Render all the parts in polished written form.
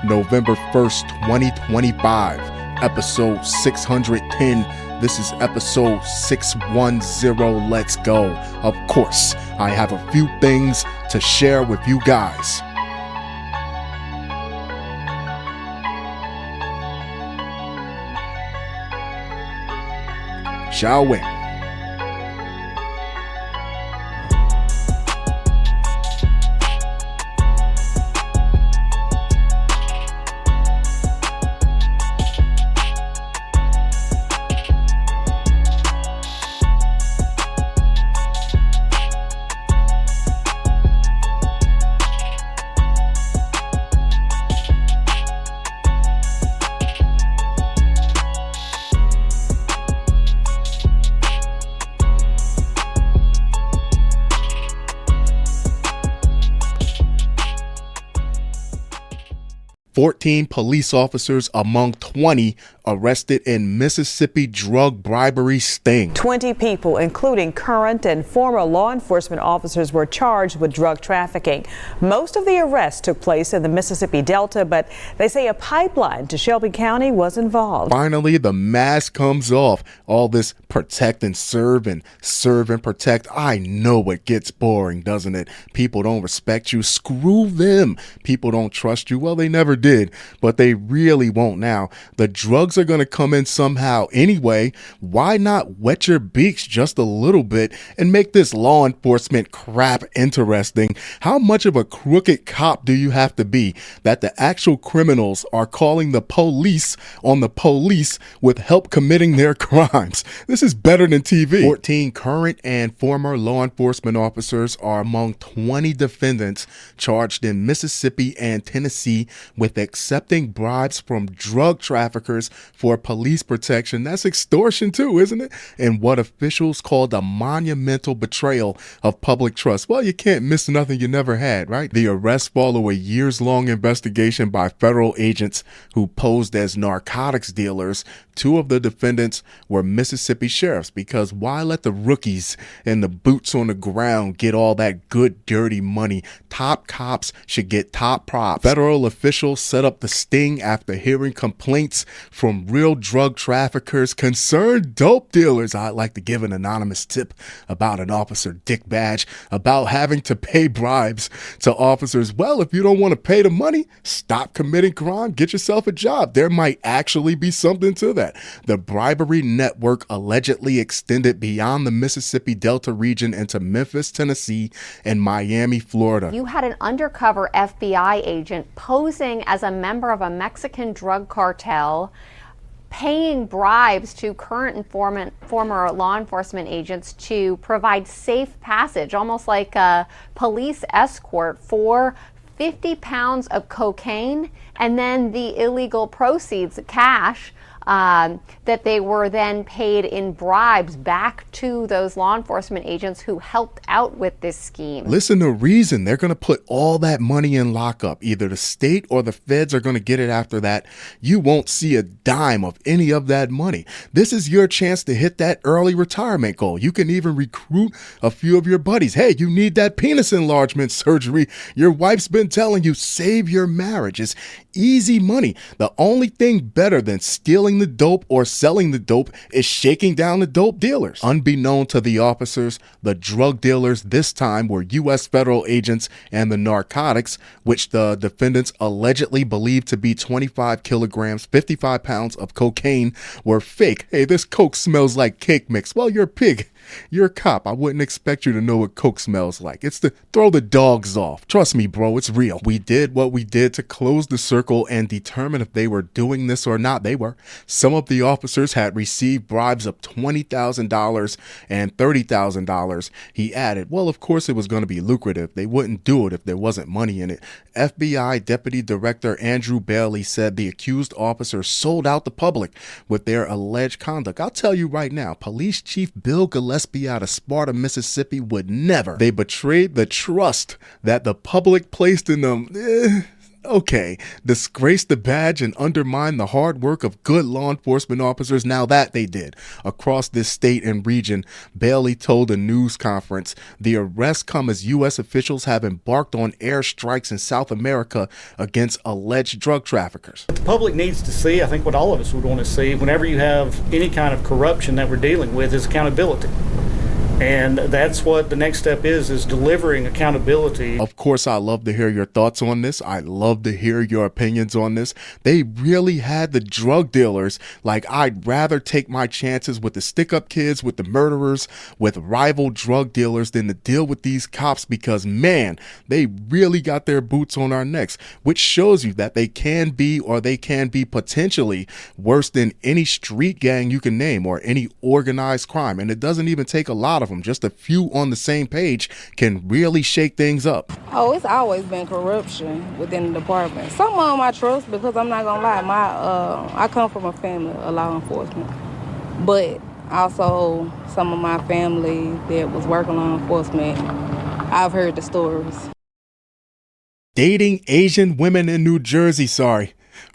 November 1st, 2025, episode 610. This is episode 610. Let's go. Of course, I have a few things to share with you guys. Shall we? 14 police officers among 20 arrested in Mississippi drug bribery sting. 20 people, including current and former law enforcement officers, were charged with drug trafficking. Most of the arrests took place in the Mississippi Delta, but they say a pipeline to Shelby County was involved. Finally, the mask comes off. All this protect and serve and protect. I know it gets boring, doesn't it? People don't respect you. Screw them. People don't trust you. Well, they never did, but they really won't now. The drugs are going to come in somehow anyway. Why not wet your beaks just a little bit and make this law enforcement crap interesting? How much of a crooked cop do you have to be that the actual criminals are calling the police on the police with help committing their crimes? This is better than TV. 14 current and former law enforcement officers are among 20 defendants charged in Mississippi and Tennessee with accepting bribes from drug traffickers for police protection. That's extortion too, isn't it? And what officials called a monumental betrayal of public trust. Well, you can't miss nothing you never had, right? The arrests follow a years-long investigation by federal agents who posed as narcotics dealers. Two of the defendants were Mississippi sheriffs, because why let the rookies and the boots on the ground get all that good, dirty money? Top cops should get top props. Federal officials set up the sting after hearing complaints from real drug traffickers, concerned dope dealers. I'd like to give an anonymous tip about an officer dick badge about having to pay bribes to officers. Well, if you don't want to pay the money, stop committing crime, get yourself a job. There might actually be something to that. The bribery network allegedly extended beyond the Mississippi Delta region into Memphis, Tennessee, and Miami, Florida. You had an undercover FBI agent posing as a member of a Mexican drug cartel, paying bribes to current and former law enforcement agents to provide safe passage, almost like a police escort, for 50 pounds of cocaine, and then the illegal proceeds, cash, that they were then paid in bribes back to those law enforcement agents who helped out with this scheme. Listen to reason. They're going to put all that money in lockup. Either the state or the feds are going to get it after that. You won't see a dime of any of that money. This is your chance to hit that early retirement goal. You can even recruit a few of your buddies. Hey, you need that penis enlargement surgery. Your wife's been telling you, save your marriage. It's easy money. The only thing better than stealing the dope or selling the dope is shaking down the dope dealers. Unbeknown to the officers, the drug dealers this time were U.S. federal agents, and the narcotics, which the defendants allegedly believed to be 25 kilograms, 55 pounds of cocaine, were fake. Hey, this coke smells like cake mix. Well, you're a pig. You're a cop. I wouldn't expect you to know what coke smells like. It's to throw the dogs off. Trust me, bro, it's real. We did what we did to close the circle and determine if they were doing this or not. They were. Some of the officers had received bribes of $20,000 and $30,000. He added, well, of course it was going to be lucrative. They wouldn't do it if there wasn't money in it. FBI Deputy Director Andrew Bailey said the accused officers sold out the public with their alleged conduct. I'll tell you right now, Police Chief Bill Gillespie out of Sparta, Mississippi would never. They betrayed the trust that the public placed in them. Okay, disgrace the badge and undermine the hard work of good law enforcement officers. Now that they did. Across this state and region, Bailey told a news conference, the arrests come as U.S. officials have embarked on airstrikes in South America against alleged drug traffickers. The public needs to see, I think what all of us would want to see, whenever you have any kind of corruption that we're dealing with, is accountability. And that's what the next step is delivering accountability. Of course, I love to hear your thoughts on this. I love to hear your opinions on this. They really had the drug dealers like, I'd rather take my chances with the stick-up kids, with the murderers, with rival drug dealers than to deal with these cops because, man, they really got their boots on our necks, which shows you that they can be potentially worse than any street gang you can name or any organized crime. And it doesn't even take a lot of them. Just a few on the same page can really shake things up. Oh, it's always been corruption within the department. Some of them I trust because I'm not gonna lie, I come from a family of law enforcement, but also some of my family that was working law enforcement, I've heard the stories. Dating Asian women in New Jersey,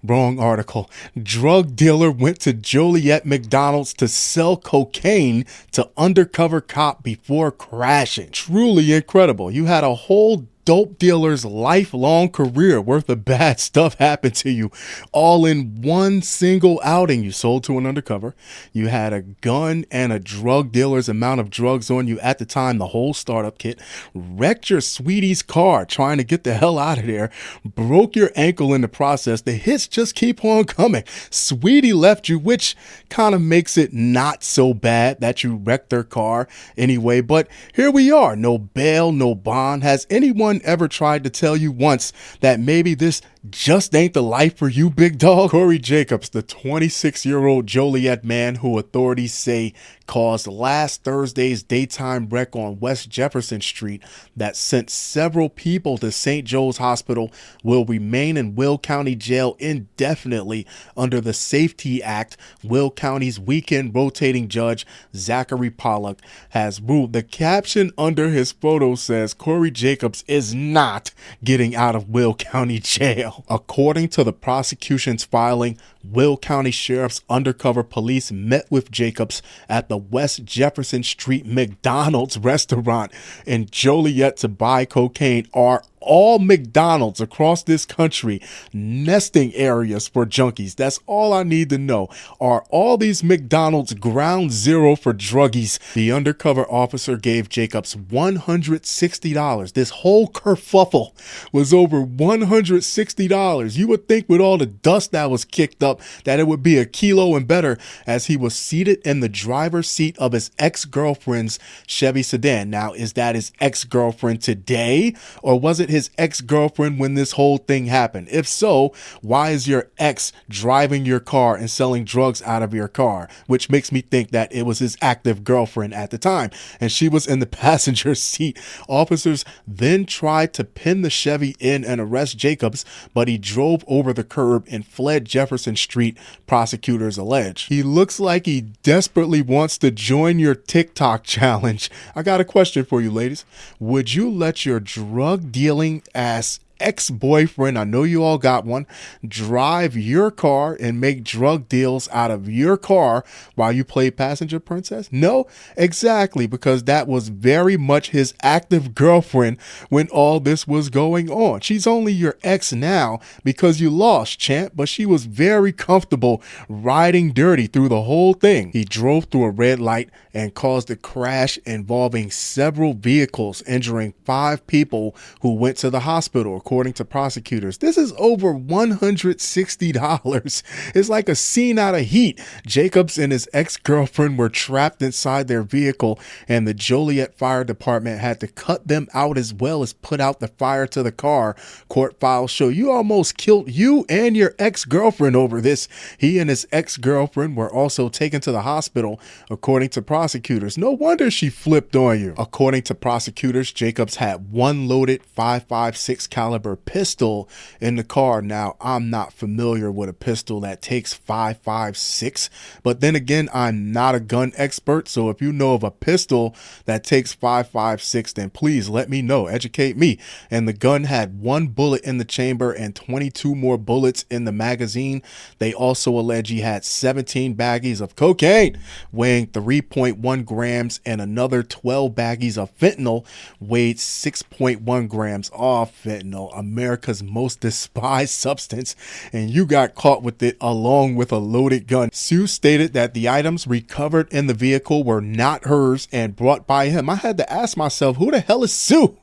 Wrong article. Drug dealer went to Joliet McDonald's to sell cocaine to undercover cop before crashing. Truly incredible. You had a whole dope dealer's lifelong career worth of bad stuff happen to you all in one single outing. You sold to an undercover. You had a gun and a drug dealer's amount of drugs on you at the time, the whole startup kit, wrecked your sweetie's car trying to get the hell out of there, broke your ankle in the process. The hits just keep on coming. Sweetie left you, which kind of makes it not so bad that you wrecked their car anyway. But here we are. No bail, no bond. Has anyone ever tried to tell you once that maybe this just ain't the life for you, big dog? Corey Jacobs, the 26-year-old Joliet man who authorities say caused last Thursday's daytime wreck on West Jefferson Street that sent several people to St. Joe's Hospital, will remain in Will County Jail indefinitely under the Safety Act. Will County's weekend rotating judge, Zachary Pollock, has ruled. The caption under his photo says, Corey Jacobs is not getting out of Will County Jail. According to the prosecution's filing, Will County Sheriff's undercover police met with Jacobs at the West Jefferson Street McDonald's restaurant in Joliet to buy cocaine. Are all McDonald's across this country nesting areas for junkies? That's all I need to know. Are all these McDonald's ground zero for druggies? The undercover officer gave Jacobs $160. This whole kerfuffle was over $160. You would think with all the dust that was kicked up that it would be a kilo and better, as he was seated in the driver's seat of his ex-girlfriend's Chevy sedan. Now, is that his ex-girlfriend today, or was it his ex-girlfriend when this whole thing happened? If so, why is your ex driving your car and selling drugs out of your car? Which makes me think that it was his active girlfriend at the time, and she was in the passenger seat. Officers then tried to pin the Chevy in and arrest Jacobs, but he drove over the curb and fled Jefferson Street, prosecutors allege. He looks like he desperately wants to join your TikTok challenge. I got a question for you, ladies. Would you let your drug dealing ass ex-boyfriend, I know you all got one, drive your car and make drug deals out of your car while you play passenger princess? No, exactly, because that was very much his active girlfriend when all this was going on. She's only your ex now because you lost, champ, but she was very comfortable riding dirty through the whole thing. He drove through a red light and caused a crash involving several vehicles, injuring 5 people who went to the hospital. According to prosecutors, this is over $160. It's like a scene out of Heat. Jacobs and his ex-girlfriend were trapped inside their vehicle, and the Joliet Fire Department had to cut them out as well as put out the fire to the car. Court files show you almost killed you and your ex-girlfriend over this. He and his ex-girlfriend were also taken to the hospital, according to prosecutors. No wonder she flipped on you. According to prosecutors, Jacobs had one loaded .556 caliber caliber pistol in the car. Now, I'm not familiar with a pistol that takes 5.56, but then again, I'm not a gun expert. So if you know of a pistol that takes 5.56, then please let me know, educate me. And the gun had 1 bullet in the chamber and 22 more bullets in the magazine. They also allege he had 17 baggies of cocaine weighing 3.1 grams and another 12 baggies of fentanyl weighed 6.1 grams of fentanyl, America's most despised substance, and you got caught with it along with a loaded gun. Sue stated that the items recovered in the vehicle were not hers and brought by him. I had to ask myself, who the hell is Sue?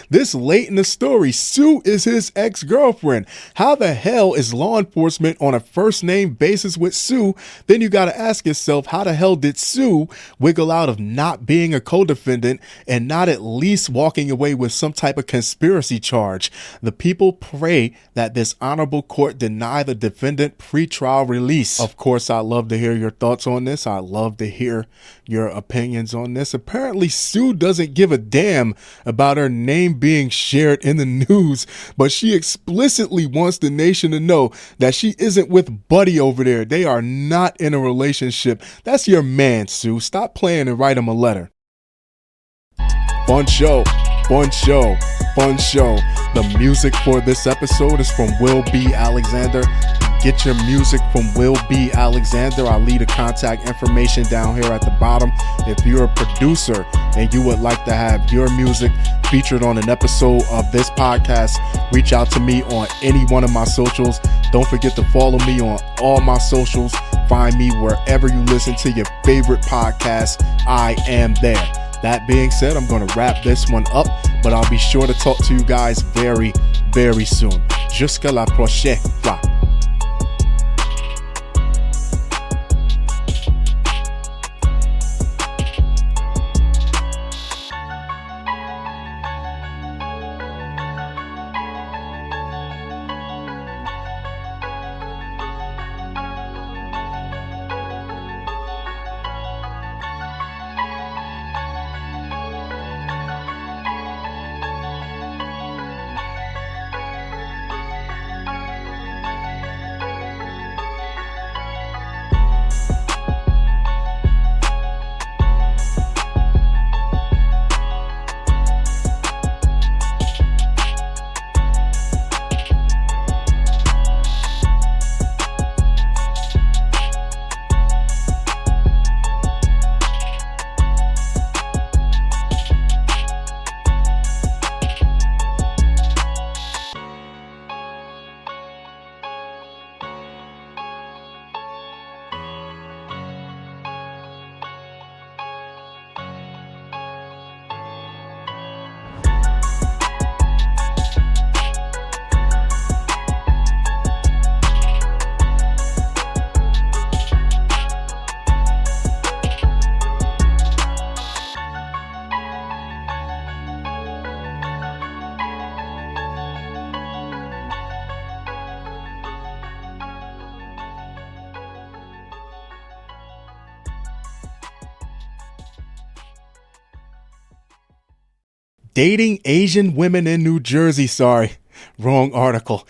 This late in the story, Sue is his ex-girlfriend. How the hell is law enforcement on a first name basis with Sue? Then you got to ask yourself, how the hell did Sue wiggle out of not being a co-defendant and not at least walking away with some type of conspiracy charge? The people pray that this honorable court deny the defendant pretrial release. Of course, I'd love to hear your thoughts on this. I'd love to hear your opinions on this. Apparently, Sue doesn't give a damn about her name being shared in the news, but she explicitly wants the nation to know that she isn't with Buddy over there. They are not in a relationship. That's your man, Sue. Stop playing and write him a letter. Fun show, fun show, fun show. The music for this episode is from Will B. Alexander. Get your music from Will B. Alexander. I'll leave the contact information down here at the bottom. If you're a producer and you would like to have your music featured on an episode of this podcast, reach out to me on any one of my socials. Don't forget to follow me on all my socials. Find me wherever you listen to your favorite podcast. I am there. That being said, I'm going to wrap this one up, but I'll be sure to talk to you guys very, very soon. Jusqu'à la prochaine fois. Dating Asian women in New Jersey. Sorry, wrong article.